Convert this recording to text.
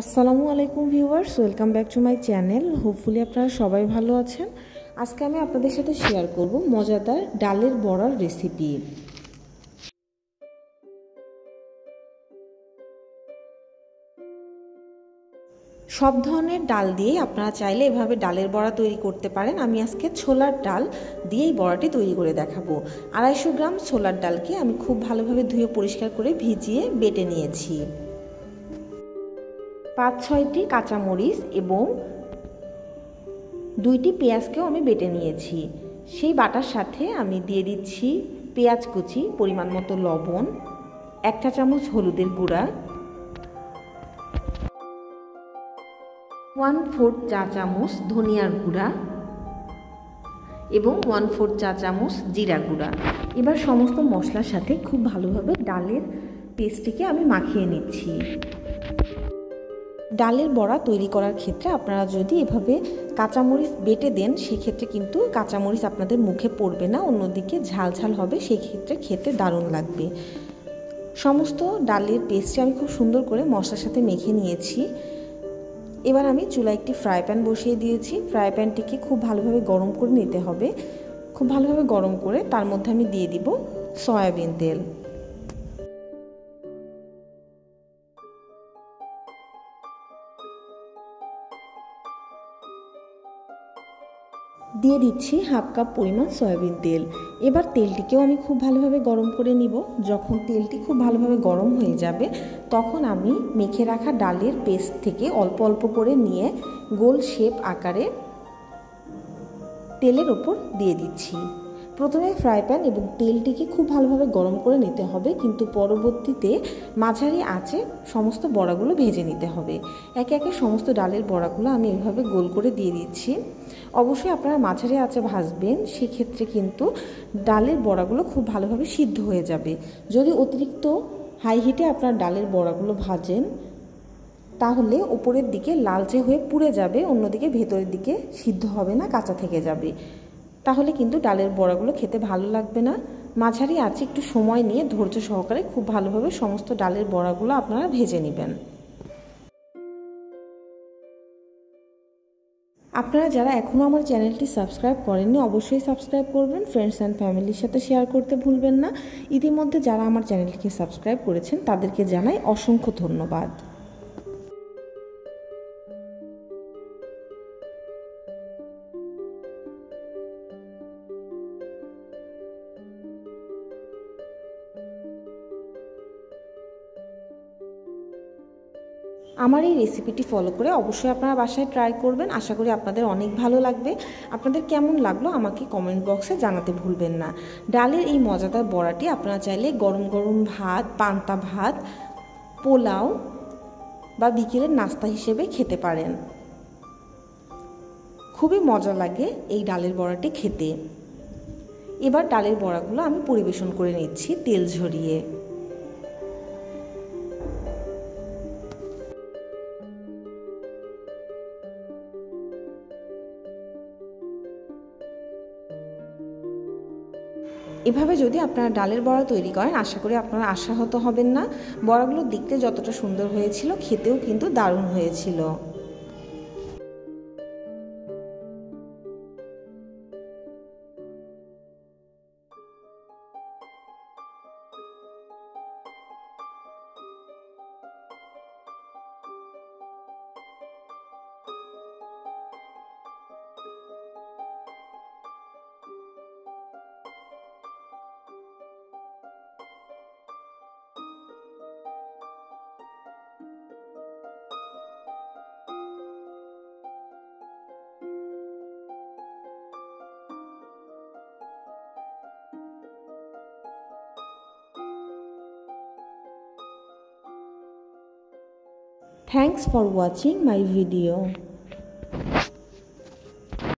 আসসালামু আলাইকুম viewers, welcome back to my channel. Hopefully আপনারা সবাই ভালো আছেন। আজকে আমি আপনাদের সাথে শেয়ার করব মজাদার ডালের বড়ার রেসিপি। সব ধরনের ডাল দিয়েই আপনারা চাইলে এভাবে ডালের বড়া তৈরি করতে পারেন। আমি আজকে ছোলার ডাল দিয়েই বড়াটি তৈরি করে দেখাবো। 250 গ্রাম ছোলার ডালকে আমি খুব ভালোভাবে ধুয়ে পরিষ্কার করে ভিজিয়ে বেটে নিয়েছি। 5-6টি কাঁচামরিচ এবং 2টি পেঁয়াজকেও আমি বেটে নিয়েছি। সেই বাটার সাথে আমি দিয়ে দিচ্ছি পেঁয়াজ কুচি, পরিমাণ মতো লবণ, 1 চা চামচ হলুদের গুঁড়া, 1/4 চা চামচ ধনিয়ার গুঁড়া এবং 1/4 চা চামচ জিরা গুঁড়া। এবার সমস্ত মশলার সাথে খুব ভালোভাবে ডালের পেস্টটিকে আমি মাখিয়ে নিচ্ছি। ডালের বড়া তৈরি করার ক্ষেত্রে আপনারা যদি এভাবে কাঁচামরিচ বেটে দেন, সেক্ষেত্রে কিন্তু কাঁচামরিচ আপনাদের মুখে পড়বে না, অন্যদিকে ঝাল ঝাল হবে, সেক্ষেত্রে খেতে দারুণ লাগবে। সমস্ত ডালের পেস্টটি আমি খুব সুন্দর করে মশলার সাথে মেখে নিয়েছি। এবার আমি চুলায় একটি ফ্রাই প্যান বসিয়ে দিয়েছি। ফ্রাই প্যানটিকে খুব ভালোভাবে গরম করে নিতে হবে। খুব ভালোভাবে গরম করে তার মধ্যে আমি দিয়ে দিব সয়াবিন তেল। দিয়ে দিচ্ছি 1/2 কাপ পরিমাণ সয়াবিন তেল। এবার তেলটিকেও আমি খুব ভালোভাবে গরম করে নিব। যখন তেলটি খুব ভালোভাবে গরম হয়ে যাবে, তখন আমি মেখে রাখা ডালের পেস্ট থেকে অল্প অল্প করে নিয়ে গোল শেপ আকারে তেলের ওপর দিয়ে দিচ্ছি। প্রথমে ফ্রাই প্যান এবং তেলটিকে খুব ভালোভাবে গরম করে নিতে হবে, কিন্তু পরবর্তীতে মাঝারি আঁচে সমস্ত বড়াগুলো ভেজে নিতে হবে। একে একে সমস্ত ডালের বড়াগুলো আমি এভাবে গোল করে দিয়ে দিচ্ছি। অবশ্যই আপনারা মাঝারি আঁচে ভাজবেন, সেক্ষেত্রে কিন্তু ডালের বড়াগুলো খুব ভালোভাবে সিদ্ধ হয়ে যাবে। যদি অতিরিক্ত হাই হিটে আপনার ডালের বড়াগুলো ভাজেন, তাহলে উপরের দিকে লালচে হয়ে পুড়ে যাবে, অন্যদিকে ভেতরের দিকে সিদ্ধ হবে না, কাঁচা থেকে যাবে। তাহলে কিন্তু ডালের বড়াগুলো খেতে ভালো লাগবে না। মাঝারি আঁচে একটু সময় নিয়ে ধৈর্য সহকারে খুব ভালোভাবে সমস্ত ডালের বড়াগুলো আপনারা ভেজে নেবেন। আপনারা যারা এখনও আমার চ্যানেলটি সাবস্ক্রাইব করেননি, অবশ্যই সাবস্ক্রাইব করবেন। ফ্রেন্ডস অ্যান্ড ফ্যামিলির সাথে শেয়ার করতে ভুলবেন না। ইতিমধ্যে যারা আমার চ্যানেলটিকে সাবস্ক্রাইব করেছেন, তাদেরকে জানাই অসংখ্য ধন্যবাদ। আমার এই রেসিপিটি ফলো করে অবশ্যই আপনারা বাসায় ট্রাই করবেন। আশা করি আপনাদের অনেক ভালো লাগবে। আপনাদের কেমন লাগলো আমাকে কমেন্ট বক্সে জানাতে ভুলবেন না। ডালের এই মজাদার বড়াটি আপনারা চাইলে গরম গরম ভাত, পান্তা ভাত, পোলাও বা বিকেলের নাস্তা হিসেবে খেতে পারেন। খুবই মজা লাগে এই ডালের বড়াটি খেতে। এবার ডালের বড়াগুলো আমি পরিবেশন করে নিচ্ছি তেল ঝরিয়ে। এভাবে যদি আপনারা ডালের বড়া তৈরি করেন, আশা করি আপনারা আশাহত হবেন না। বড়াগুলো দেখতে যতটা সুন্দর হয়েছিল, খেতেও কিন্তু দারুণ হয়েছিল। Thanks for watching my video.